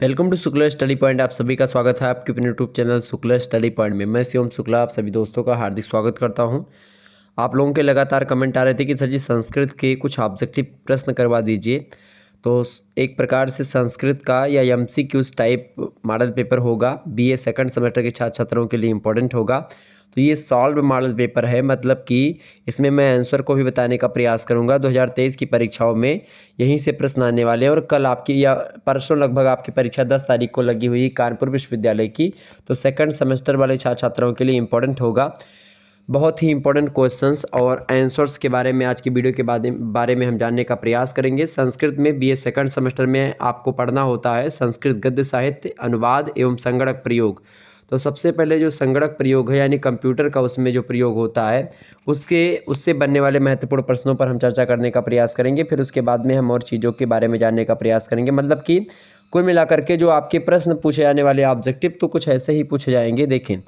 Welcome to Shukla study point. आप सभी का स्वागत है आपके अपने YouTube channel Shukla study point में। मैं शिवम शुक्ला आप सभी दोस्तों का हार्दिक स्वागत करता हूं। आप लोगों के लगातार कमेंट आ रहे थे कि सर जी संस्कृत के कुछ ऑब्जेक्टिव प्रश्न करवा दीजिए। तो एक प्रकार से संस्कृत का या एमसीक्यूज टाइप मॉडल पेपर होगा, बीए सेकंड सेमेस्टर के छात्र छात्रों के लिए इम्पोर्टेंट होगा। तो ये सॉल्व मॉडल पेपर है, मतलब कि इसमें मैं आंसर को भी बताने का प्रयास करूंगा। 2023 की परीक्षाओं में यहीं से प्रश्न आने वाले हैं और कल आपकी या परसों लगभग आपकी परीक्षा 10 तारीख को लगी हुई कानपुर विश्वविद्यालय की। तो सेकंड सेमेस्टर वाले छात्र छात्राओं के लिए इम्पोर्टेंट होगा। बहुत ही इंपॉर्टेंट क्वेश्चंस और आंसर्स के बारे में आज की वीडियो के बारे में हम जानने का प्रयास करेंगे। संस्कृत में बीए सेकंड सेमेस्टर में आपको पढ़ना होता है संस्कृत गद्य साहित्य, अनुवाद एवं संगणक प्रयोग। तो सबसे पहले जो संगणक प्रयोग है यानी कंप्यूटर का उसमें जो प्रयोग होता है उससे बनने वाले महत्वपूर्ण प्रश्नों पर हम चर्चा करने का प्रयास करेंगे। फिर उसके बाद में हम और चीज़ों के बारे में जानने का प्रयास करेंगे। मतलब कि कुल मिलाकर के जो आपके प्रश्न पूछे जाने वाले ऑब्जेक्टिव तो कुछ ऐसे ही पूछे जाएंगे। देखें,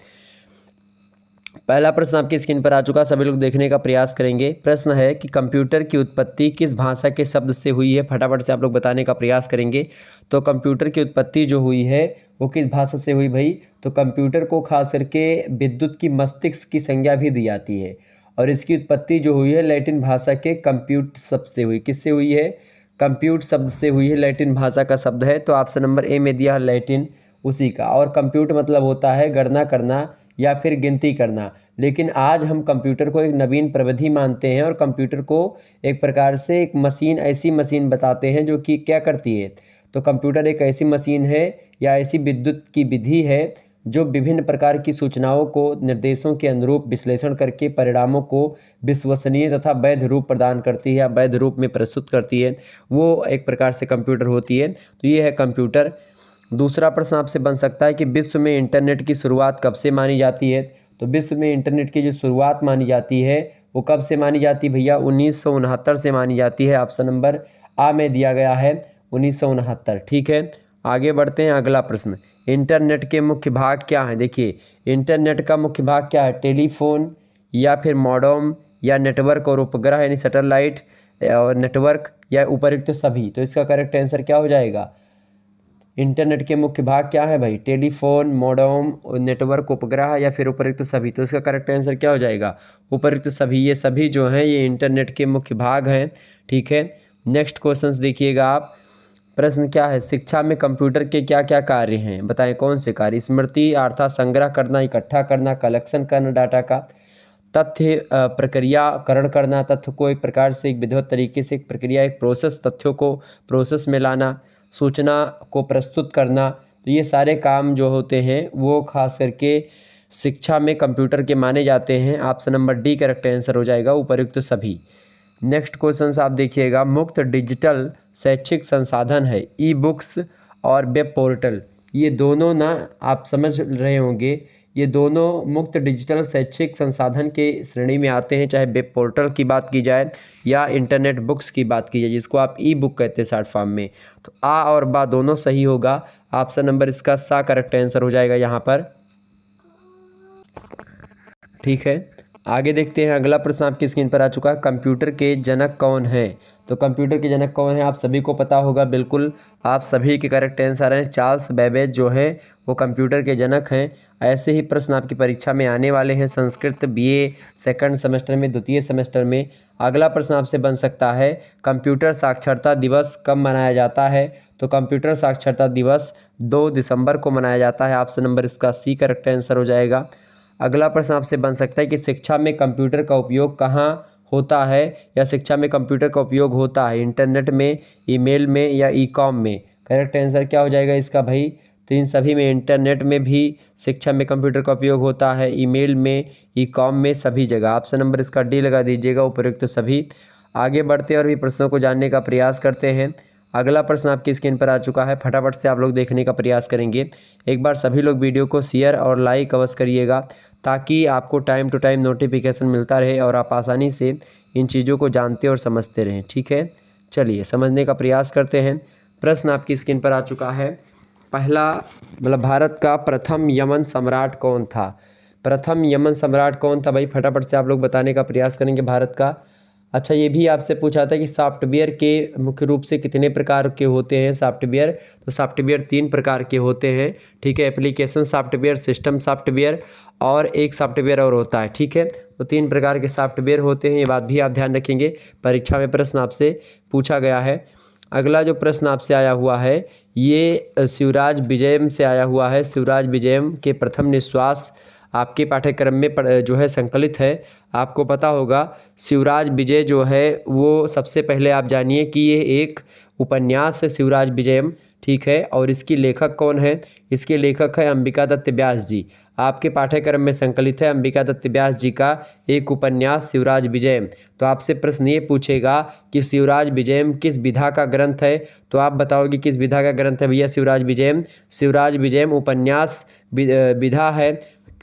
पहला प्रश्न आपकी स्क्रीन पर आ चुका, सभी लोग देखने का प्रयास करेंगे। प्रश्न है कि कंप्यूटर की उत्पत्ति किस भाषा के शब्द से हुई है। फटाफट से आप लोग बताने का प्रयास करेंगे। तो कंप्यूटर की उत्पत्ति जो हुई है वो किस भाषा से हुई भाई? तो कंप्यूटर को खास करके विद्युत की मस्तिष्क की संज्ञा भी दी जाती है और इसकी उत्पत्ति जो हुई है लैटिन भाषा के कंप्यूट शब्द से हुई। किससे हुई है? कंप्यूट शब्द से हुई है, लैटिन भाषा का शब्द है। तो ऑप्शन नंबर ए में दिया है लैटिन उसी का। और कंप्यूट मतलब होता है गणना करना या फिर गिनती करना। लेकिन आज हम कंप्यूटर को एक नवीन प्रविधि मानते हैं और कंप्यूटर को एक प्रकार से एक मशीन, ऐसी मशीन बताते हैं जो कि क्या करती है। तो कंप्यूटर एक ऐसी मशीन है या ऐसी विद्युत की विधि है जो विभिन्न प्रकार की सूचनाओं को निर्देशों के अनुरूप विश्लेषण करके परिणामों को विश्वसनीय तथा वैध रूप प्रदान करती है या वैध रूप में प्रस्तुत करती है, वो एक प्रकार से कंप्यूटर होती है। तो ये है कंप्यूटर। दूसरा प्रश्न आपसे बन सकता है कि विश्व में इंटरनेट की शुरुआत कब से मानी जाती है। तो विश्व में इंटरनेट की जो शुरुआत मानी जाती है वो कब से मानी जाती है भैया? 1969 से मानी जाती है। ऑप्शन नंबर आ में दिया गया है 1969। ठीक है, आगे बढ़ते हैं। अगला प्रश्न, इंटरनेट के मुख्य भाग क्या हैं? देखिए, इंटरनेट का मुख्य भाग क्या है? टेलीफोन या फिर मॉडेम या नेटवर्क और उपग्रह यानी सैटेलाइट और नेटवर्क या उपयुक्त सभी। तो इसका करेक्ट आंसर क्या हो जाएगा? इंटरनेट के मुख्य भाग क्या है भाई? टेलीफोन, मॉडेम, नेटवर्क, उपग्रह या फिर उपयुक्त सभी। तो इसका करेक्ट आंसर क्या हो जाएगा? उपयुक्त सभी। ये सभी जो हैं ये इंटरनेट के मुख्य भाग हैं। ठीक है, नेक्स्ट क्वेश्चंस देखिएगा आप। प्रश्न क्या है? शिक्षा में कंप्यूटर के क्या क्या कार्य हैं? बताएं कौन से कार्य? स्मृति अर्थात संग्रह करना, इकट्ठा करना, कलेक्शन करना डाटा का, तथ्य प्रक्रियाकरण करना, तथ्य को एक प्रकार से एक विधिवत तरीके से एक प्रक्रिया, एक प्रोसेस, तथ्यों को प्रोसेस में लाना, सूचना को प्रस्तुत करना। तो ये सारे काम जो होते हैं वो खास करके शिक्षा में कंप्यूटर के माने जाते हैं। Option number D correct answer हो जाएगा, उपयुक्त सभी। नेक्स्ट क्वेश्चन आप देखिएगा, मुक्त डिजिटल शैक्षिक संसाधन है ई बुक्स और वेब पोर्टल। ये दोनों ना आप समझ रहे होंगे, ये दोनों मुक्त डिजिटल शैक्षिक संसाधन के श्रेणी में आते हैं, चाहे वेब पोर्टल की बात की जाए या इंटरनेट बुक्स की बात की जाए जिसको आप ई बुक कहते हैं शॉर्ट फॉर्म में। तो आ और बा दोनों सही होगा। ऑप्शन नंबर इसका सा करेक्ट आंसर हो जाएगा यहाँ पर। ठीक है, आगे देखते हैं। अगला प्रश्न आपकी स्क्रीन पर आ चुका है, कंप्यूटर के जनक कौन है? तो कंप्यूटर के जनक कौन है आप सभी को पता होगा, बिल्कुल आप सभी के करेक्ट आंसर हैं। चार्ल्स बेबेज जो है वो कंप्यूटर के जनक हैं। ऐसे ही प्रश्न आपकी परीक्षा में आने वाले हैं संस्कृत बीए सेकंड सेमेस्टर में, द्वितीय सेमेस्टर में। अगला प्रश्न आपसे बन सकता है, कंप्यूटर साक्षरता दिवस कब मनाया जाता है? तो कंप्यूटर साक्षरता दिवस 2 दिसंबर को मनाया जाता है। ऑप्शन नंबर इसका सी करेक्ट आंसर हो जाएगा। अगला प्रश्न आपसे बन सकता है कि शिक्षा में कंप्यूटर का उपयोग कहाँ होता है या शिक्षा में कंप्यूटर का उपयोग होता है? इंटरनेट में, ईमेल में या ई कॉम में? करेक्ट आंसर क्या हो जाएगा इसका भाई? तो इन सभी में, इंटरनेट में भी शिक्षा में कंप्यूटर का उपयोग होता है, ईमेल में, ई कॉम में, सभी जगह। ऑप्शन नंबर इसका डी लगा दीजिएगा, उपयुक्त सभी। आगे बढ़ते हैं और भी प्रश्नों को जानने का प्रयास करते हैं। अगला प्रश्न आपकी स्क्रीन पर आ चुका है, फटाफट से आप लोग देखने का प्रयास करेंगे। एक बार सभी लोग वीडियो को शेयर और लाइक अवश्य करिएगा ताकि आपको टाइम टू टाइम नोटिफिकेशन मिलता रहे और आप आसानी से इन चीज़ों को जानते और समझते रहें। ठीक है, चलिए समझने का प्रयास करते हैं। प्रश्न आपकी स्क्रीन पर आ चुका है, पहला मतलब भारत का प्रथम यमन सम्राट कौन था? प्रथम यमन सम्राट कौन था भाई? फटाफट से आप लोग बताने का प्रयास करेंगे। भारत का अच्छा, ये भी आपसे पूछा था कि सॉफ्टवेयर के मुख्य रूप से कितने प्रकार के होते हैं सॉफ्टवेयर। तो सॉफ्टवेयर 3 प्रकार के होते हैं, ठीक है। एप्लीकेशन सॉफ्टवेयर, सिस्टम सॉफ्टवेयर और एक सॉफ्टवेयर और होता है, ठीक है। तो 3 प्रकार के सॉफ्टवेयर होते हैं, ये बात भी आप ध्यान रखेंगे। परीक्षा में प्रश्न आपसे पूछा गया है। अगला जो प्रश्न आपसे आया हुआ है ये शिवराज विजयम से आया हुआ है। शिवराज विजयम के प्रथम निश्वास आपके पाठ्यक्रम में जो है संकलित है। आपको पता होगा शिवराज विजय जो है वो सबसे पहले आप जानिए कि ये एक उपन्यास है शिवराज विजयम, ठीक है। और इसकी लेखक कौन है? इसके लेखक है अंबिका दत्त व्यास जी। आपके पाठ्यक्रम में संकलित है अंबिका दत्त व्यास जी का एक उपन्यास शिवराज विजयम। तो आपसे प्रश्न ये पूछेगा कि शिवराज विजयम किस विधा का ग्रंथ है? तो आप बताओगे किस विधा का ग्रंथ है भैया शिवराज विजयम? शिवराज विजयम उपन्यास विधा है।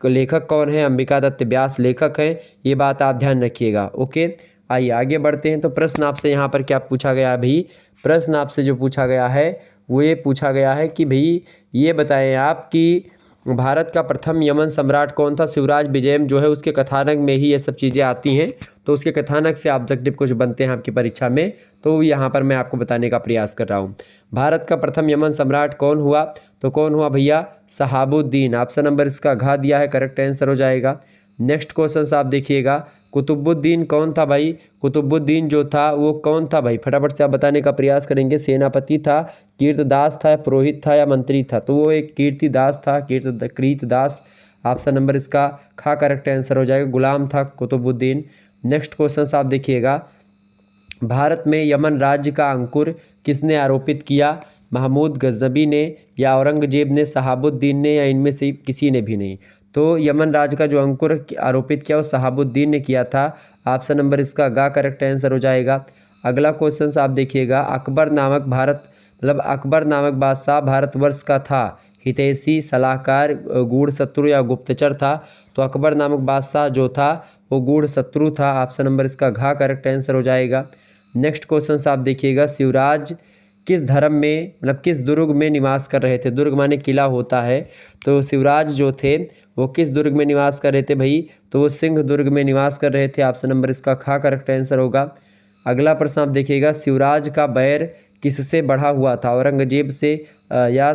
लेखक कौन है? अंबिका दत्त व्यास लेखक हैं। ये बात आप ध्यान रखिएगा, ओके। आइए आगे बढ़ते हैं। तो प्रश्न आपसे यहाँ पर क्या पूछा गया है भाई? प्रश्न आपसे जो पूछा गया है वो ये पूछा गया है कि भाई ये बताएं आप कि भारत का प्रथम यमन सम्राट कौन था? शिवराज विजयम जो है उसके कथानक में ही ये सब चीज़ें आती हैं। तो उसके कथानक से ऑब्जेक्टिव कुछ बनते हैं आपकी परीक्षा में, तो यहाँ पर मैं आपको बताने का प्रयास कर रहा हूँ। भारत का प्रथम यमन सम्राट कौन हुआ? तो कौन हुआ भैया? शहाबुद्दीन। ऑप्शन नंबर इसका घ दिया है, करेक्ट आंसर हो जाएगा। नेक्स्ट क्वेश्चन आप देखिएगा, कुतुबुद्दीन कौन था भाई? कुतुबुद्दीन जो था वो कौन था भाई? फटाफट से आप बताने का प्रयास करेंगे। सेनापति था, कीर्तदास था, पुरोहित था या मंत्री था? तो वो एक कीर्तिदास था, कीर्तदास। ऑप्शन नंबर इसका खा करेक्ट आंसर हो जाएगा। गुलाम था कुतुबुद्दीन। नेक्स्ट क्वेश्चन आप देखिएगा, भारत में यमन राज्य का अंकुर किसने आरोपित किया? महमूद गजनबी ने या औरंगजेब ने, शहाबुद्दीन ने या इनमें से किसी ने भी नहीं? तो यमन राज्य का जो अंकुर आरोपित किया वो शहाबुद्दीन ने किया था। ऑप्शन नंबर इसका गा करेक्ट आंसर हो जाएगा। अगला क्वेश्चन आप देखिएगा, अकबर नामक अकबर नामक बादशाह भारतवर्ष का था हितैषी, सलाहकार, गूढ़ शत्रु या गुप्तचर था? तो अकबर नामक बादशाह जो था वो गूढ़ शत्रु था। ऑप्शन नंबर इसका घा करेक्ट आंसर हो जाएगा। नेक्स्ट क्वेश्चन आप देखिएगा, शिवराज किस धर्म में किस दुर्ग में निवास कर रहे थे? दुर्ग माने किला होता है। तो शिवराज जो थे वो किस दुर्ग में निवास कर रहे थे भाई? तो वो सिंह दुर्ग में निवास कर रहे थे। ऑप्शन नंबर इसका खा करेक्ट आंसर होगा। अगला प्रश्न आप देखिएगा, शिवराज का बैर किससे बढ़ा हुआ था? औरंगजेब से या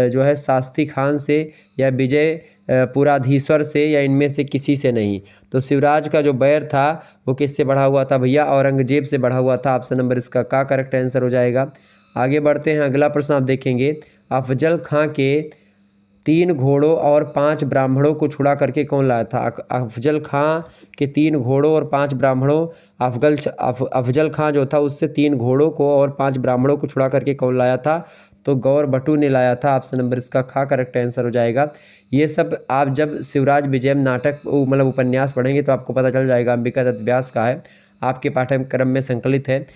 जो है शास्त्री खान से या विजय पुराधीश्वर से या इनमें से किसी से नहीं? तो शिवराज का जो बैर था वो किससे बढ़ा हुआ था भैया? औरंगजेब से बढ़ा हुआ था। ऑप्शन नंबर इसका का करेक्ट आंसर हो जाएगा। आगे बढ़ते हैं, अगला प्रश्न आप देखेंगे, अफजल खां के 3 घोड़ों और 5 ब्राह्मणों को छुड़ा करके कौन लाया था? अफजल खां के 3 घोड़ों और 5 ब्राह्मणों, अफजल खां जो था उससे 3 घोड़ों को और 5 ब्राह्मणों को छुड़ा करके कौन लाया था? तो गौर बटू ने लाया था। ऑप्शन नंबर इसका खा करेक्ट आंसर हो जाएगा। ये सब आप जब शिवराज विजयम नाटक उपन्यास पढ़ेंगे तो आपको पता चल जाएगा। अंबिका दत्त व्यास का है, आपके पाठ्यक्रम में संकलित है।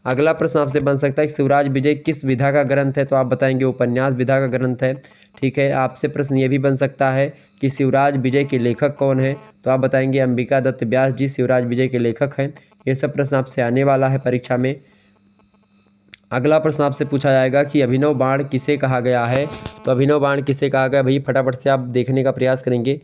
अगला प्रश्न आपसे बन सकता है कि शिवराज विजय किस विधा का ग्रंथ है? तो आप बताएंगे उपन्यास विधा का ग्रंथ है, ठीक है। आपसे प्रश्न ये भी बन सकता है कि शिवराज विजय के लेखक कौन है? तो आप बताएंगे अंबिका दत्त व्यास जी शिवराज विजय के लेखक हैं। ये सब प्रश्न आपसे आने वाला है परीक्षा में। अगला प्रश्न आपसे पूछा जाएगा कि अभिनव बाण किसे कहा गया है? तो अभिनव बाण किसे कहा गया भाई? फटाफट से आप देखने का प्रयास करेंगे।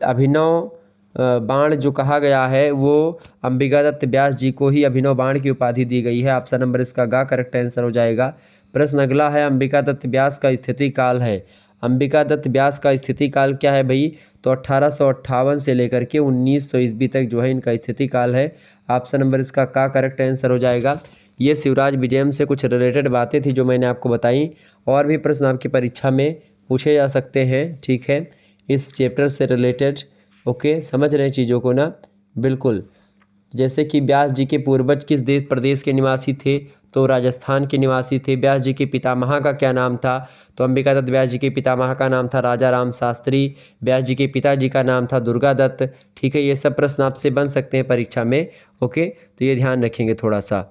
अभिनव बाण जो कहा गया है वो अंबिका दत्त व्यास जी को ही अभिनव बाण की उपाधि दी गई है। ऑप्शन नंबर इसका गा करेक्ट आंसर हो जाएगा। प्रश्न अगला है, अंबिका दत्त व्यास का स्थिति काल है। अंबिका दत्त व्यास का स्थिति काल क्या है भाई? तो 1858 से लेकर के 1900 ईस्वी तक जो है इनका स्थिति काल है। ऑप्शन नंबर इसका का करेक्ट आंसर हो जाएगा। ये शिवराज विजयम से कुछ रिलेटेड बातें थी जो मैंने आपको बताई। और भी प्रश्न आपकी परीक्षा में पूछे जा सकते हैं, ठीक है, इस चैप्टर से रिलेटेड। ओके, समझ रहे हैं चीज़ों को ना? बिल्कुल। जैसे कि व्यास जी के पूर्वज किस देश प्रदेश के निवासी थे? तो राजस्थान के निवासी थे। व्यास जी के पितामह का क्या नाम था? तो अंबिका दत्त व्यास जी के पितामह का नाम था राजा राम शास्त्री। व्यास जी के पिताजी का नाम था दुर्गा दत्त, ठीक है। ये सब प्रश्न आपसे बन सकते हैं परीक्षा में, ओके। तो ये ध्यान रखेंगे थोड़ा सा।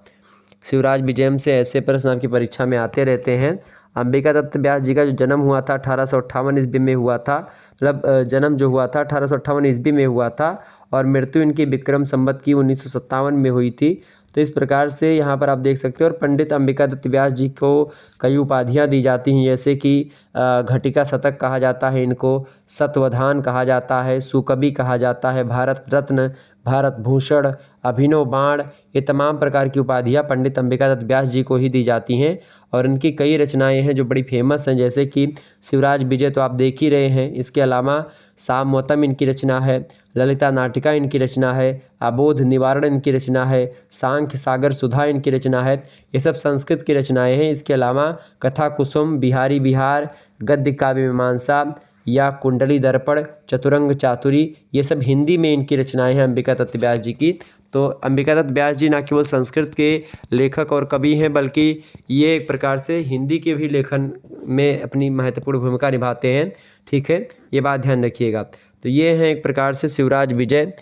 शिवराज विजयम से ऐसे प्रश्न आपकी परीक्षा में आते रहते हैं। अंबिका दत्त व्यास जी का जो जन्म हुआ था 1858 ईस्वी में हुआ था। जन्म जो हुआ था 1858 ईस्वी में हुआ था और मृत्यु इनकी विक्रम संवत की 1957 में हुई थी। तो इस प्रकार से यहाँ पर आप देख सकते हो। और पंडित अंबिका दत्त व्यास जी को कई उपाधियाँ दी जाती हैं, जैसे कि घटिका शतक कहा जाता है इनको, सत्वधान कहा जाता है, सुकवि कहा जाता है, भारत रत्न भारत भूषण, अभिनव बाण, ये तमाम प्रकार की उपाधियाँ पंडित अंबिका दत्त व्यास जी को ही दी जाती हैं। और इनकी कई रचनाएं हैं जो बड़ी फेमस हैं, जैसे कि शिवराज विजय तो आप देख ही रहे हैं। इसके अलावा सामवतम इनकी रचना है, ललिता नाटिका इनकी रचना है, अबोध निवारण इनकी रचना है, सांख्य सागर सुधा इनकी रचना है। ये सब संस्कृत की रचनाएं हैं। इसके अलावा कथा कुसुम, बिहारी बिहार, गद्य काव्य मीमांसा या कुंडली दर्पण, चतुरंग चातुरी, ये सब हिंदी में इनकी रचनाएं हैं अंबिका दत्त व्यास जी की। तो अंबिका दत्त व्यास जी न केवल संस्कृत के लेखक और कवि हैं, बल्कि ये एक प्रकार से हिंदी के भी लेखन में अपनी महत्वपूर्ण भूमिका निभाते हैं। ठीक है, ये बात ध्यान रखिएगा। तो ये हैं एक प्रकार से शिवराज विजय,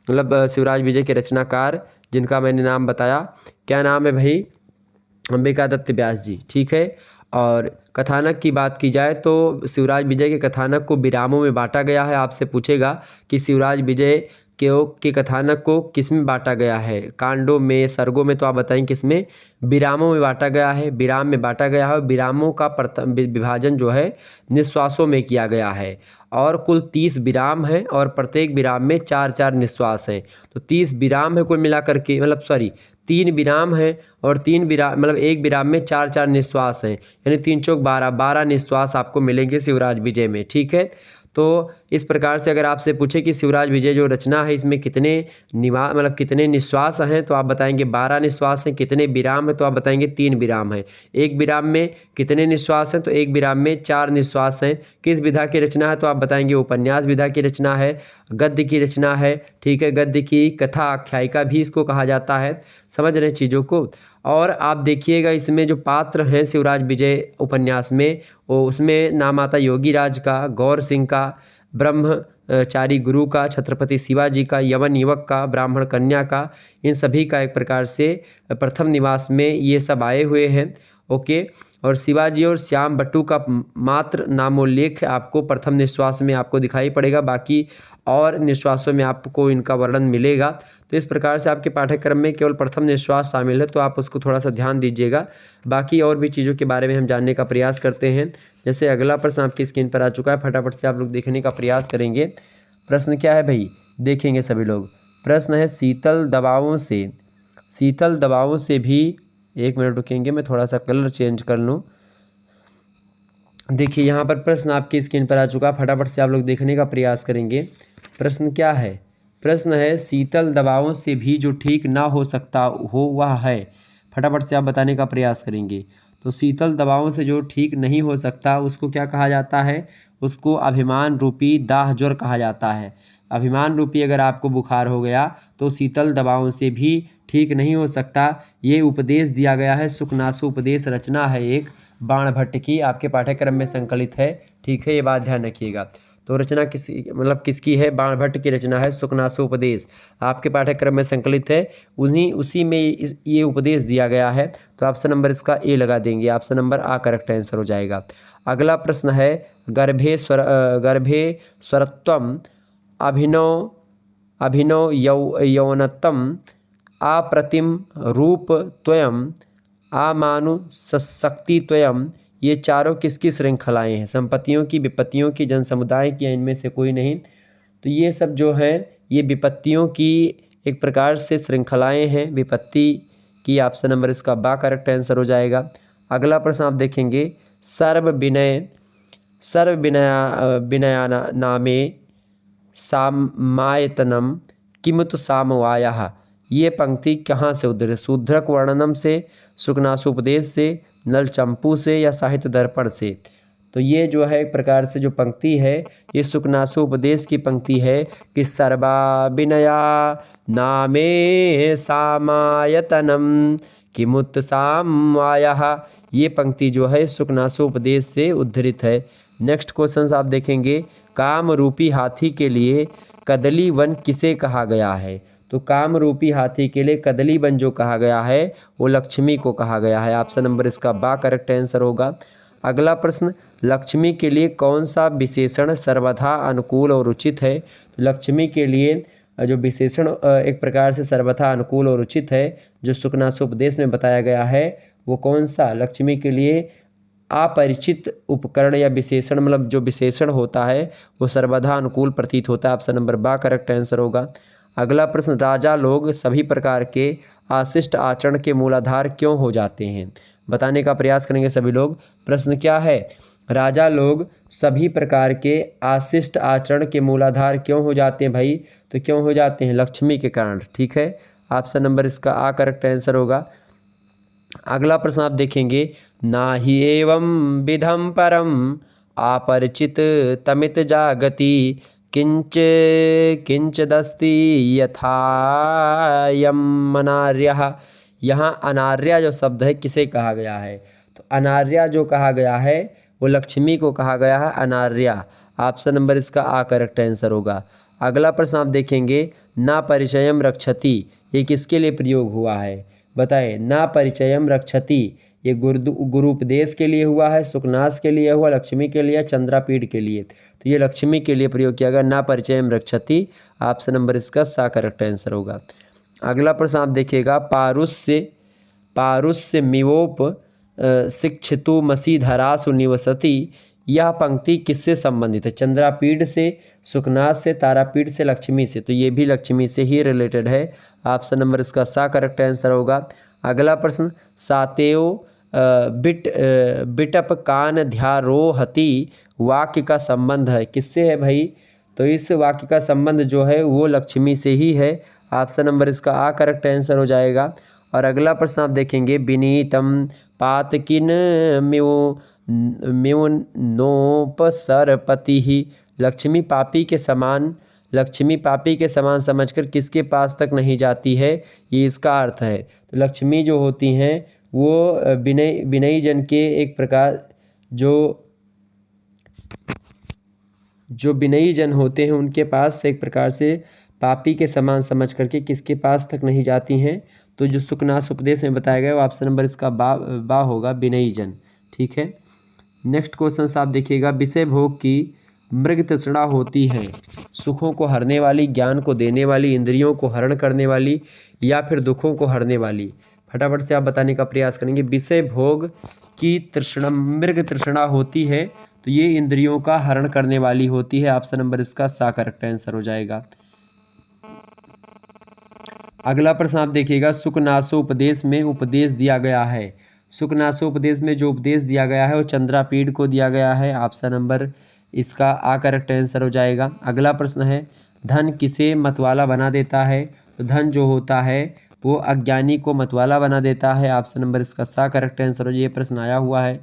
मतलब शिवराज विजय के रचनाकार, जिनका मैंने नाम बताया। क्या नाम है भाई? अंबिका दत्त व्यास जी। ठीक है। और कथानक की बात की जाए तो शिवराज विजय के कथानक को विरामों में बांटा गया है। आपसे पूछेगा कि शिवराज विजय के कथानक को किस में बांटा गया है, कांडों में, सर्गों में, तो आप बताएं किस में? विरामों में बांटा गया है, विराम में बांटा गया है। विरामों का विभाजन जो है निश्वासों में किया गया है। और कुल 30 विराम हैं और प्रत्येक विराम में 4-4 निश्वास हैं। तो 30 विराम है कुल मिलाकर के, मतलब सॉरी 3 विराम हैं और 3 विराम, मतलब एक विराम में 4-4 निश्वास हैं, यानी 3 चौक 12 निश्वास आपको मिलेंगे शिवराज विजय में। ठीक है। तो इस प्रकार से अगर आपसे पूछे कि शिवराज विजय जो रचना है इसमें कितने मतलब कितने निश्वास हैं, तो आप बताएंगे 12 निश्वास हैं। कितने विराम हैं, तो आप बताएंगे 3 विराम हैं। एक विराम में कितने निश्वास हैं, तो एक विराम में 4 निश्वास हैं। किस विधा की रचना है, तो आप बताएंगे उपन्यास विधा की रचना है, गद्य की रचना है। ठीक है, गद्य की कथा आख्यायिका भी इसको कहा जाता है। समझ रहे हैं चीज़ों को। और आप देखिएगा इसमें जो पात्र हैं शिवराज विजय उपन्यास में, वो उसमें नाम आता योगी राज का, गौर सिंह का, ब्रह्मचारी गुरु का, छत्रपति शिवाजी का, यवन युवक का, ब्राह्मण कन्या का, इन सभी का एक प्रकार से प्रथम निवास में ये सब आए हुए हैं। ओके। और शिवाजी और श्याम बट्टू का मात्र नामोल्लेख आपको प्रथम निश्वास में आपको दिखाई पड़ेगा, बाकी और निश्वासों में आपको इनका वर्णन मिलेगा। तो इस प्रकार से आपके पाठ्यक्रम में केवल प्रथम निश्वास शामिल है, तो आप उसको थोड़ा सा ध्यान दीजिएगा। बाकी और भी चीज़ों के बारे में हम जानने का प्रयास करते हैं। जैसे अगला प्रश्न आपकी स्क्रीन पर आ चुका है, फटाफट से आप लोग देखने का प्रयास करेंगे। प्रश्न क्या है भाई? देखेंगे सभी लोग। प्रश्न है शीतल दबावों से भी, एक मिनट रुकेंगे, मैं थोड़ा सा कलर चेंज कर लूँ। देखिए यहाँ पर प्रश्न आपकी स्क्रीन पर आ चुका, फटाफट से आप लोग देखने का प्रयास करेंगे। प्रश्न क्या है? प्रश्न है शीतल दबावों से भी जो ठीक ना हो सकता हो वह है। फटाफट से आप बताने का प्रयास करेंगे। तो शीतल दबावों से जो ठीक नहीं हो सकता उसको क्या कहा जाता है? उसको अभिमान रूपी दाह ज्वर कहा जाता है। अभिमान रूपी अगर आपको बुखार हो गया तो शीतल दबावों से भी ठीक नहीं हो सकता। ये उपदेश दिया गया है, सुखनासु उपदेश रचना है एक बाणभट्ट की, आपके पाठ्यक्रम में संकलित है। ठीक है, ये बात ध्यान रखिएगा। तो रचना किसकी है? बाणभट्ट की रचना है सुखनासु उपदेश, आपके पाठ्यक्रम में संकलित है। उसी में ये उपदेश दिया गया है। तो ऑप्शन नंबर इसका ए लगा देंगे, ऑप्शन नंबर आ करेक्ट आंसर हो जाएगा। अगला प्रश्न है गर्भे स्वरत्वम अभिनव यौनतम अप्रतिम रूप त्वयम आमानुषशक्ति त्वयम, ये चारों किसकी श्रृंखलाएं हैं? संपत्तियों की, विपत्तियों की, जन समुदाय की, इनमें से कोई नहीं। तो ये सब जो है ये विपत्तियों की एक प्रकार से श्रृंखलाएं हैं। विपत्ति की ऑप्शन नंबर इसका बा करेक्ट आंसर हो जाएगा। अगला प्रश्न आप देखेंगे सर्व विनया नामे सामायतनम किमुत सामवायः, ये पंक्ति कहाँ से उद्धृत? शूद्रक वर्णनम से, सुखनासु उपदेश से, नल चंपू से, या साहित्य दर्पण से? तो ये जो है एक प्रकार से जो पंक्ति है ये सुखनासु उपदेश की पंक्ति है कि सर्वा विनया नामे सामायतनम किमुत सामवायः, ये पंक्ति जो है सुखनासु उपदेश से उद्धृत है। नेक्स्ट क्वेश्चन आप देखेंगे काम रूपी हाथी के लिए कदली वन किसे कहा गया है? तो काम रूपी हाथी के लिए कदली वन जो कहा गया है वो लक्ष्मी को कहा गया है। ऑप्शन नंबर इसका बा करेक्ट आंसर होगा। अगला प्रश्न लक्ष्मी के लिए कौन सा विशेषण सर्वथा अनुकूल और उचित है? तो लक्ष्मी के लिए जो विशेषण एक प्रकार से सर्वथा अनुकूल और उचित है जो सुखनासु उपदेश में बताया गया है वो कौन सा? लक्ष्मी के लिए अपरिचित उपकरण या विशेषण, मतलब जो विशेषण होता है वो सर्वथा अनुकूल प्रतीत होता है। ऑप्शन नंबर बा करेक्ट आंसर होगा। अगला प्रश्न, राजा लोग सभी प्रकार के अशिष्ट आचरण के मूलाधार क्यों हो जाते हैं? बताने का प्रयास करेंगे सभी लोग। प्रश्न क्या है? राजा लोग सभी प्रकार के अशिष्ट आचरण के मूलाधार क्यों हो जाते हैं भाई? तो क्यों हो जाते हैं? लक्ष्मी के कारण। ठीक है, ऑप्शन नंबर इसका आ करेक्ट आंसर होगा। अगला प्रश्न आप देखेंगे, ना ही एवं विधम परम अपरिचित तमित जागति किंच किंच दस्ति यथायम अनार्य। यहाँ अनार्या जो शब्द है किसे कहा गया है? तो अनार्या जो कहा गया है वो लक्ष्मी को कहा गया है अनार्या। ऑप्शन नंबर इसका आ करेक्ट आंसर होगा। अगला प्रश्न आप देखेंगे, ना परिचयम रक्षति, ये किसके लिए प्रयोग हुआ है? बताएं। ना परिचयम रक्षति ये गुरुपदेश के लिए हुआ है, सुकनास के लिए हुआ, लक्ष्मी के लिए, चंद्रापीठ के लिए। तो ये लक्ष्मी के लिए प्रयोग किया गया, ना परिचयम रक्षति। ऑप्शन नंबर इसका सा करेक्ट आंसर होगा। अगला प्रश्न आप देखिएगा, पारुष्य मिवोप शिक्षितु मसीधरासु निवसति, यह पंक्ति किससे संबंधित है? चंद्रापीठ से, सुकनास से, तारापीठ से, लक्ष्मी से। तो ये भी लक्ष्मी से ही रिलेटेड है। ऑप्शन नंबर इसका सा करेक्ट आंसर होगा। अगला प्रश्न, सातेव बिटप कान ध्यारोहति वाक्य का संबंध है किससे है भाई? तो इस वाक्य का संबंध जो है वो लक्ष्मी से ही है। ऑप्शन नंबर इसका आ करेक्ट आंसर हो जाएगा। और अगला प्रश्न आप देखेंगे, विनीतम पातकिन म्योनोपसरपति ही, लक्ष्मी पापी के समान समझकर किसके पास तक नहीं जाती है? ये इसका अर्थ है। तो लक्ष्मी जो होती हैं वो विनयी जन के एक प्रकार जो विनयी जन होते हैं उनके पास से एक प्रकार से पापी के समान समझ करके किसके पास तक नहीं जाती हैं? तो जो सुकनास उपदेश में बताया गया वो ऑप्शन नंबर इसका बा होगा, विनयी जन। ठीक है, नेक्स्ट क्वेश्चन आप देखिएगा, विषय भोग की मृग तृष्णा होती है सुखों को हरने वाली, ज्ञान को देने वाली, इंद्रियों को हरण करने वाली, या फिर दुखों को हरने वाली? फटाफट से आप बताने का प्रयास करेंगे। विषय भोग की तृष्णा, मृग तृष्णा होती है तो ये इंद्रियों का हरण करने वाली होती है। ऑप्शन नंबर इसका सा करेक्ट आंसर हो जाएगा। अगला प्रश्न आप देखिएगा, सुकनासो उपदेश में उपदेश दिया गया है। सुकनासो उपदेश में जो उपदेश दिया गया है वो चंद्रापीठ को दिया गया है। ऑप्शन नंबर इसका आ करेक्ट आंसर हो जाएगा। अगला प्रश्न है, धन किसे मतवाला बना देता है? तो धन जो होता है वो अज्ञानी को मतवाला बना देता है। ऑप्शन नंबर इसका सा करेक्ट आंसर हो, ये प्रश्न आया हुआ है।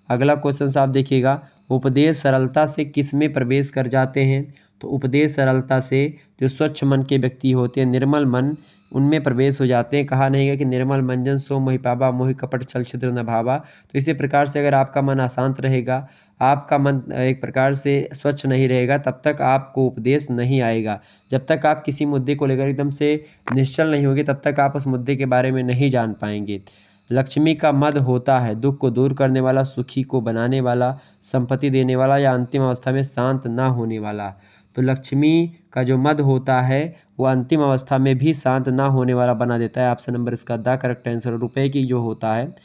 अगला क्वेश्चन आप देखिएगा, उपदेश सरलता से किस में प्रवेश कर जाते हैं? तो उपदेश सरलता से जो स्वच्छ मन के व्यक्ति होते हैं, निर्मल मन, उनमें प्रवेश हो जाते हैं। कहा नहीं है कि निर्मल मंजन सो मोहि पावा, मोहि कपट छल छिद्र न भावा। तो इसी प्रकार से अगर आपका मन अशांत रहेगा, आपका मन एक प्रकार से स्वच्छ नहीं रहेगा, तब तक आपको उपदेश नहीं आएगा। जब तक आप किसी मुद्दे को लेकर एकदम से निश्चल नहीं होगे तब तक आप उस मुद्दे के बारे में नहीं जान पाएंगे। लक्ष्मी का मद होता है दुख को दूर करने वाला, सुखी को बनाने वाला, संपत्ति देने वाला, या अंतिम अवस्था में शांत ना होने वाला। तो लक्ष्मी का जो मद होता है वो अंतिम अवस्था में भी शांत ना होने वाला बना देता है। ऑप्शन नंबर इसका द करेक्ट आंसर। रुपए की जो होता है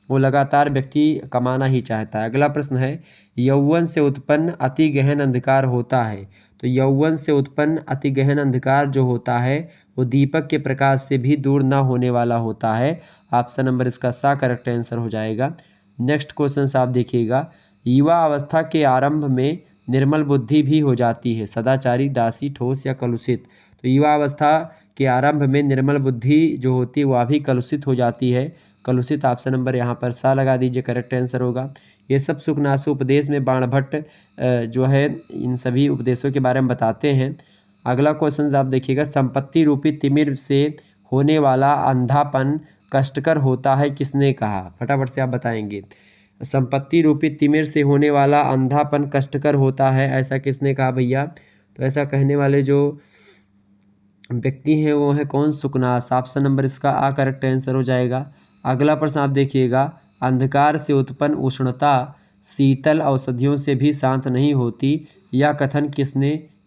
वो लगातार व्यक्ति कमाना ही चाहता है। अगला प्रश्न है, यौवन से उत्पन्न अति गहन अंधकार होता है। तो यौवन से उत्पन्न अति गहन अंधकार जो होता है वो दीपक के प्रकाश से भी दूर ना होने वाला होता है। ऑप्शन नंबर इसका सा करेक्ट आंसर हो जाएगा। नेक्स्ट क्वेश्चन आप देखिएगा, युवा अवस्था के आरंभ में निर्मल बुद्धि भी हो जाती है, सदाचारी, दासी, ठोस या कलुषित? तो युवा अवस्था के आरंभ में निर्मल बुद्धि जो होती है वह भी कलुषित हो जाती है, कलुषित। ऑप्शन नंबर यहाँ पर सा लगा दीजिए, करेक्ट आंसर होगा। ये सब सुकनासु उपदेश में बाणभट्ट जो है इन सभी उपदेशों के बारे में बताते हैं। अगला क्वेश्चन आप देखिएगा, संपत्ति रूपी तिमिर से होने वाला अंधापन कष्टकर होता है, किसने कहा? फटाफट से आप बताएंगे। संपत्ति रूपी तिमिर से होने वाला अंधापन कष्टकर होता है, ऐसा किसने कहा भैया? तो ऐसा कहने वाले जो व्यक्ति हैं वो है कौन? सुकनास। ऑप्शन नंबर इसका आ करेक्ट आंसर हो जाएगा। अगला प्रश्न आप देखिएगा, अंधकार से उत्पन्न उष्णता शीतल औषधियों से भी शांत नहीं होती, यह कथन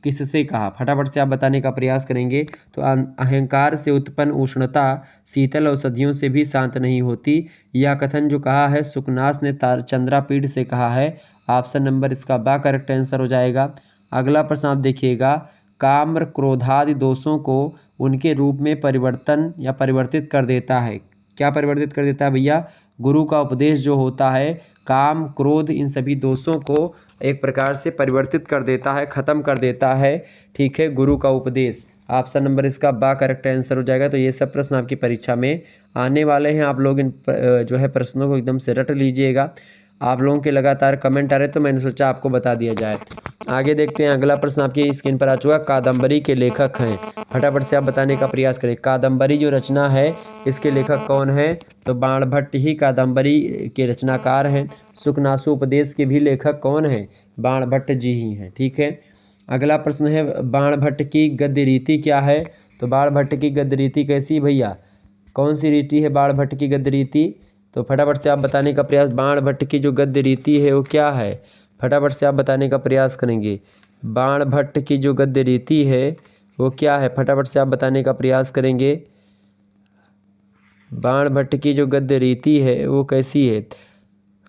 किससे कहा? फटाफट से आप बताने का प्रयास करेंगे। तो अहंकार से उत्पन्न उष्णता शीतल औषधियों से भी शांत नहीं होती, यह कथन जो कहा है सुकनास ने चंद्रापीठ से कहा है। ऑप्शन नंबर इसका बा करेक्ट आंसर हो जाएगा। अगला प्रश्न आप देखिएगा, काम क्रोधादि दोषों को उनके रूप में परिवर्तन या परिवर्तित कर देता है। क्या परिवर्तित कर देता है भैया? गुरु का उपदेश जो होता है काम क्रोध इन सभी दोषों को एक प्रकार से परिवर्तित कर देता है, ख़त्म कर देता है। ठीक है, गुरु का उपदेश। ऑप्शन नंबर इसका बा करेक्ट आंसर हो जाएगा। तो ये सब प्रश्न आपकी परीक्षा में आने वाले हैं। आप लोग इन जो है प्रश्नों को एकदम से रट लीजिएगा। आप लोगों के लगातार कमेंट आ रहे तो मैंने सोचा आपको बता दिया जाए। आगे देखते हैं, अगला प्रश्न आपकी स्क्रीन पर आ चुका। कादम्बरी के लेखक हैं, फटाफट से आप बताने का प्रयास करें। कादम्बरी जो रचना है इसके लेखक कौन है? तो बाणभट्ट ही कादम्बरी के रचनाकार हैं। सुकनासु उपदेश के भी लेखक कौन हैं? बाणभट्ट जी ही हैं। ठीक है, अगला प्रश्न है बाणभट्ट की गद्य रीति क्या है? तो बाणभट्ट की गद्य रीति कैसी भैया? कौन सी रीति है बाणभट्ट की गद्य रीति? तो फटाफट से आप बताने का प्रयास। बाणभट्ट की जो गद्य रीति है वो क्या है? फटाफट से आप बताने का प्रयास करेंगे। बाणभट्ट की जो गद्य रीति है वो क्या है? फटाफट से आप बताने का प्रयास करेंगे। बाणभट्ट की जो गद्य रीति है वो कैसी है?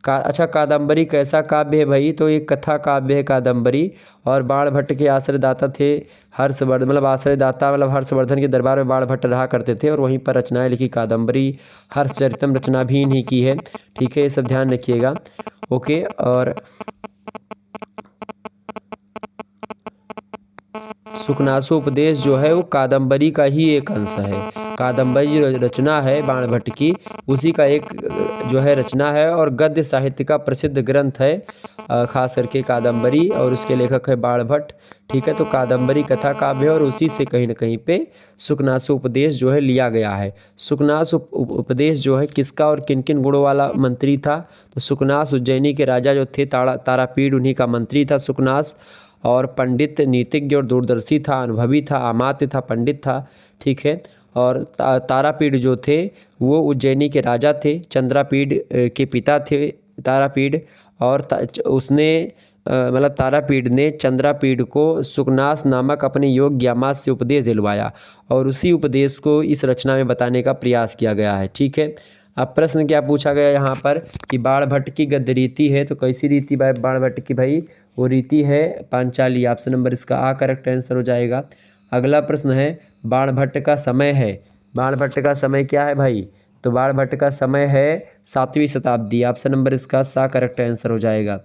अच्छा, कादम्बरी कैसा काव्य है भाई? तो ये कथा काव्य है कादम्बरी। और बाणभट्ट के आश्रयदाता थे हर्षवर्धन, मतलब आश्रयदाता मतलब हर्षवर्धन के दरबार में बाणभट्ट रहा करते थे और वहीं पर रचनाएं लिखी। कादम्बरी हर्षचरितम रचना भी इन्हीं की है। ठीक है, ये सब ध्यान रखिएगा। ओके, और सुकनासु उपदेश जो है वो कादम्बरी का ही एक अंश है। कादम्बरी जो रचना है बाणभट्ट की उसी का एक जो है रचना है और गद्य साहित्य का प्रसिद्ध ग्रंथ है खास करके कादम्बरी, और उसके लेखक है बाणभट्ट। ठीक है, तो कादम्बरी कथा काव्य है और उसी से कहीं न कहीं पे सुकनासु उपदेश जो है लिया गया है। सुकनासु उपदेश जो है किसका और किन किन गुणों वाला मंत्री था? तो सुकनास उज्जैनी के राजा जो थे तारापीड़ उन्हीं का मंत्री था सुकनास। और पंडित, नीतिज्ञ और दूरदर्शी था, अनुभवी था, अमात्य था, पंडित था। ठीक है, और तारापीड़ जो थे वो उज्जैनी के राजा थे, चंद्रापीड़ के पिता थे तारापीड़। और उसने मतलब तारापीड़ ने चंद्रापीड़ को सुकनास नामक अपने योग ज्ञामात से उपदेश दिलवाया और उसी उपदेश को इस रचना में बताने का प्रयास किया गया है। ठीक है, अब प्रश्न क्या पूछा गया यहाँ पर कि बाणभट्ट की गद्य रीति है, तो कैसी रीति बाणभट्ट की भाई? वो रीति है पांचाली। ऑप्शन नंबर इसका आ करेक्ट आंसर हो जाएगा। अगला प्रश्न है बाणभट्ट का समय है। बाणभट्ट का समय क्या है भाई? तो बाणभट्ट का समय है 7वीं शताब्दी। ऑप्शन नंबर इसका सा करेक्ट आंसर हो जाएगा।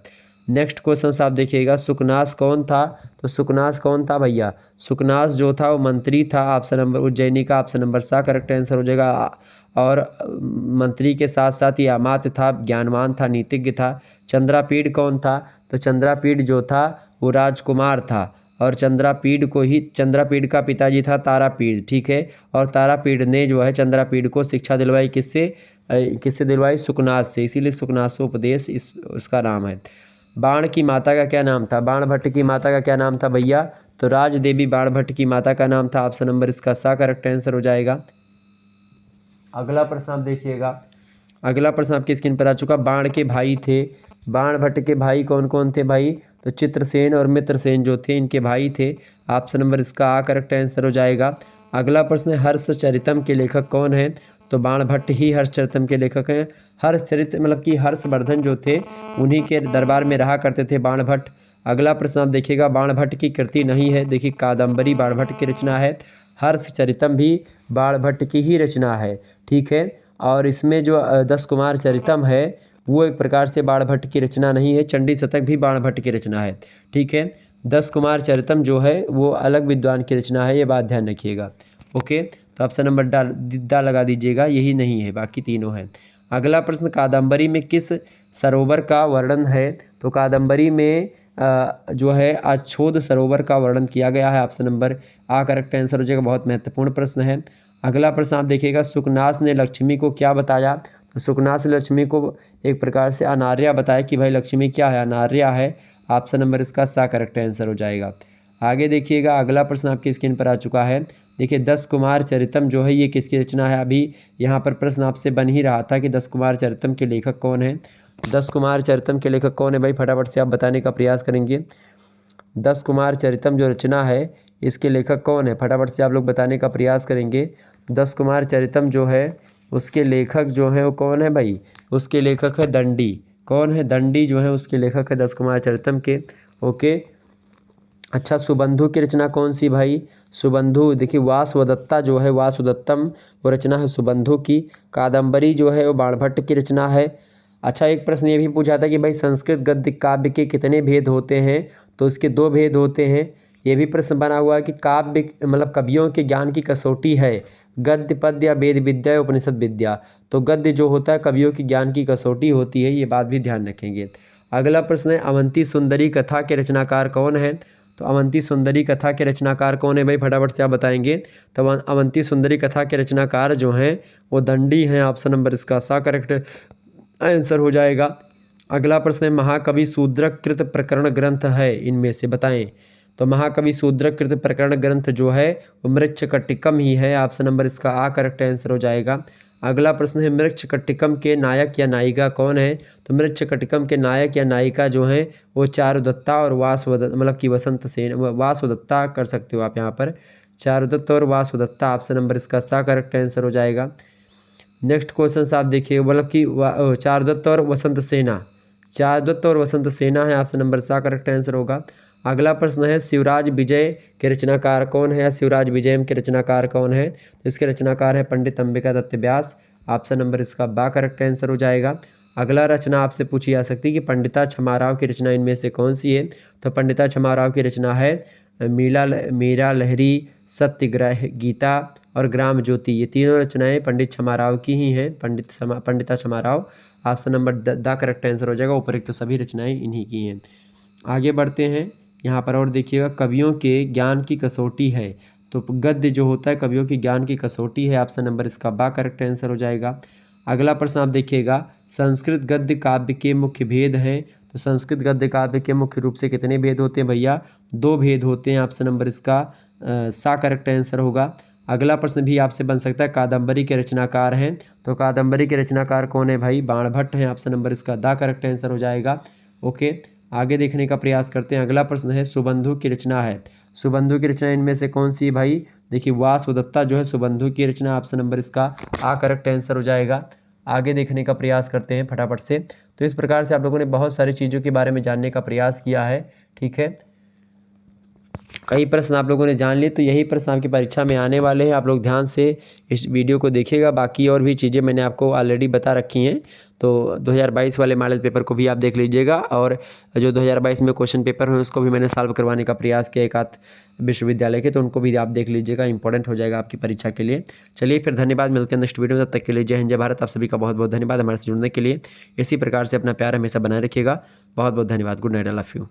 नेक्स्ट क्वेश्चन आप देखिएगा, सुकनास कौन था? तो सुकनास कौन था भैया? सुकनास जो था वो मंत्री था। ऑप्शन नंबर उज्जैनी का ऑप्शन नंबर सा करेक्ट आंसर हो जाएगा। और मंत्री के साथ साथ ये अमात्य था, ज्ञानवान था, नीतिज्ञ था। चंद्रापीड़ कौन था? तो चंद्रापीड़ जो था वो राजकुमार था और चंद्रापीड़ का पिताजी था तारापीड़। ठीक है, और तारापीड़ ने जो है चंद्रापीड़ को शिक्षा दिलवाई किससे दिलवाई? सुकनास से, इसीलिए सुकनासोपदेश उसका नाम है। बाण की माता का क्या नाम था? बाणभट्ट की माता का क्या नाम था भैया? तो राज देवी बाणभट्ट की माता का नाम था। ऑप्शन नंबर इसका सा करेक्ट आंसर हो जाएगा। अगला प्रश्न आप देखिएगा, अगला प्रश्न आपकी स्क्रीन पर आ चुका। बाण के भाई थे, बाणभट्ट के भाई कौन कौन थे भाई? तो चित्रसेन और मित्रसेन जो थे इनके भाई थे। ऑप्शन नंबर इसका आ करेक्ट आंसर हो जाएगा। अगला प्रश्न है हर्षचरितम के लेखक कौन हैं? तो बाणभट्ट ही हर्षचरितम के लेखक हैं। हर्षचरित मतलब कि हर्षवर्धन जो थे उन्हीं के दरबार में रहा करते थे बाणभट्ट। अगला प्रश्न आप देखिएगा, बाणभट्ट की कृति नहीं है। देखिए, कादम्बरी बाणभट्ट की रचना है, हर्षचरितम भी बाणभट्ट की ही रचना है। ठीक है, और इसमें जो 10 कुमार चरितम है वो एक प्रकार से बाणभट्ट की रचना नहीं है। चंडी शतक भी बाणभट्ट की रचना है। ठीक है, 10 कुमार चरितम जो है वो अलग विद्वान की रचना है, ये बात ध्यान रखिएगा। ओके, तो ऑप्शन नंबर दा लगा दीजिएगा, यही नहीं है, बाकी तीनों हैं। अगला प्रश्न, कादम्बरी में किस सरोवर का वर्णन है? तो कादम्बरी में जो है अच्छोद सरोवर का वर्णन किया गया है। ऑप्शन नंबर आ करेक्ट आंसर हो जाएगा। बहुत महत्वपूर्ण प्रश्न है। अगला प्रश्न आप देखिएगा, सुकनास ने लक्ष्मी को क्या बताया? तो सुकनास ने लक्ष्मी को एक प्रकार से अनार्या बताया कि भाई लक्ष्मी क्या है? अनार्या है। ऑप्शन नंबर इसका सा करेक्ट आंसर हो जाएगा। आगे देखिएगा, अगला प्रश्न आपकी स्क्रीन पर आ चुका है। देखिए, 10 कुमार चरितम जो है ये किसकी रचना है? अभी यहाँ पर प्रश्न आपसे बन ही रहा था कि 10 कुमार चरितम के लेखक कौन हैं। 10 कुमार चरितम के लेखक कौन है भाई? फटाफट से आप बताने का प्रयास करेंगे। 10 कुमार चरितम जो रचना है इसके लेखक कौन है? फटाफट से आप लोग बताने का प्रयास करेंगे। 10 कुमार चरितम जो है उसके लेखक जो है वो कौन है भाई? उसके लेखक है दंडी। कौन है? दंडी जो है उसके लेखक है 10 कुमार चरितम के। ओके, अच्छा, सुबंधु की रचना कौन सी भाई? सुबंधु देखिए वासवदत्ता जो है, वासुदत्तम वो रचना है सुबंधु की। कादम्बरी जो है वो बाणभट्ट की रचना है। अच्छा, एक प्रश्न ये भी पूछा था कि भाई संस्कृत गद्य काव्य के कितने भेद होते हैं? तो इसके 2 भेद होते हैं। ये भी प्रश्न बना हुआ है कि काव्य मतलब कवियों के ज्ञान की कसौटी है गद्य पद्य या वेद विद्या या उपनिषद विद्या। तो गद्य जो होता है कवियों की ज्ञान की कसौटी होती है, ये बात भी ध्यान रखेंगे। अगला प्रश्न है अवंती सुंदरी कथा के रचनाकार कौन है? तो अवंती सुंदरी कथा के रचनाकार कौन है भाई? फटाफट से आप बताएंगे। तो अवंती सुंदरी कथा के रचनाकार जो हैं वो दंडी हैं। ऑप्शन नंबर इसका सा करेक्ट आंसर हो जाएगा। अगला प्रश्न है महाकवि शूद्रक कृत प्रकरण ग्रंथ है इनमें से बताएं। तो महाकवि शूद्रक कृत प्रकरण ग्रंथ जो है वो मृच्छकटिकम ही है। ऑप्शन नंबर इसका आ करेक्ट आंसर हो जाएगा। अगला प्रश्न है मृच्छकटिकम के नायक या नायिका कौन है? तो मृच्छकटिकम के नायक या नायिका जो हैं वो चारुदत्ता और वासवदत्ता मतलब कि वसंत सेन वासुदत्ता कर सकते हो आप यहाँ पर। चारुदत्त और वासुदत्ता ऑप्शन नंबर इसका सा करेक्ट आंसर हो जाएगा। नेक्स्ट क्वेश्चन आप देखिए मतलब कि चारुदत्त और वसंत सेना, चारुदत्त और वसंत सेना है। ऑप्शन नंबर सा करेक्ट आंसर होगा। अगला प्रश्न है शिवराज विजय के रचनाकार कौन है या शिवराज विजयम के रचनाकार कौन है? तो इसके रचनाकार है पंडित अंबिका दत्त व्यास। ऑप्शन नंबर इसका बा करेक्ट आंसर हो जाएगा। अगला रचना आपसे पूछी जा सकती है कि पंडिता क्षमाराव की रचना इनमें से कौन सी है? तो पंडिता क्षमाराव की रचना है मीरा लहरी, सत्यग्रह गीता और ग्राम ज्योति। ये तीनों रचनाएं पंडित क्षमाराव की ही हैं। Pandita Kshamarao option number the correct answer हो जाएगा। उपरोक्त तो सभी रचनाएं इन्हीं की हैं। आगे बढ़ते हैं यहाँ पर और देखिएगा कवियों के ज्ञान की कसौटी है। तो गद्य जो होता है कवियों की ज्ञान की कसौटी है। ऑप्शन नंबर इसका बा करेक्ट आंसर हो जाएगा। अगला प्रश्न आप देखिएगा संस्कृत गद्य काव्य के मुख्य भेद हैं। तो संस्कृत गद्य काव्य के मुख्य रूप से कितने भेद होते हैं भैया? 2 भेद होते हैं। ऑप्शन नंबर इसका सा करेक्ट आंसर होगा। अगला प्रश्न भी आपसे बन सकता है कादम्बरी के रचनाकार हैं। तो कादम्बरी के रचनाकार कौन है भाई? बाणभट्ट हैं। ऑप्शन नंबर इसका दा करेक्ट आंसर हो जाएगा। ओके, आगे देखने का प्रयास करते हैं। अगला प्रश्न है सुबंधु की रचना है। सुबंधु की रचना इनमें से कौन सी भाई? देखिए वासुदत्ता जो है सुबंधु की रचना। ऑप्शन नंबर इसका आ करेक्ट आंसर हो जाएगा। आगे देखने का प्रयास करते हैं फटाफट से। तो इस प्रकार से आप लोगों ने बहुत सारी चीज़ों के बारे में जानने का प्रयास किया है। ठीक है, कई प्रश्न आप लोगों ने जान लिए। तो यही प्रश्न आपकी परीक्षा में आने वाले हैं। आप लोग ध्यान से इस वीडियो को देखिएगा। बाकी और भी चीज़ें मैंने आपको ऑलरेडी बता रखी हैं। तो 2022 वाले मॉडल पेपर को भी आप देख लीजिएगा और जो 2022 में क्वेश्चन पेपर हैं उसको भी मैंने सॉल्व करवाने का प्रयास किया एक आध विश्वविद्यालय के, तो उनको भी आप देख लीजिएगा। इंपॉर्टेंट हो जाएगा आपकी परीक्षा के लिए। चलिए फिर धन्यवाद, मिलते हैं नेक्स्ट वीडियो में। तब तक के लिए जय हिंद जय भारत। आप सभी का बहुत बहुत धन्यवाद हमारे से जुड़ने के लिए। इसी प्रकार से अपना प्यार हमेशा बनाए रखिएगा। बहुत बहुत धन्यवाद। Good night, I love you.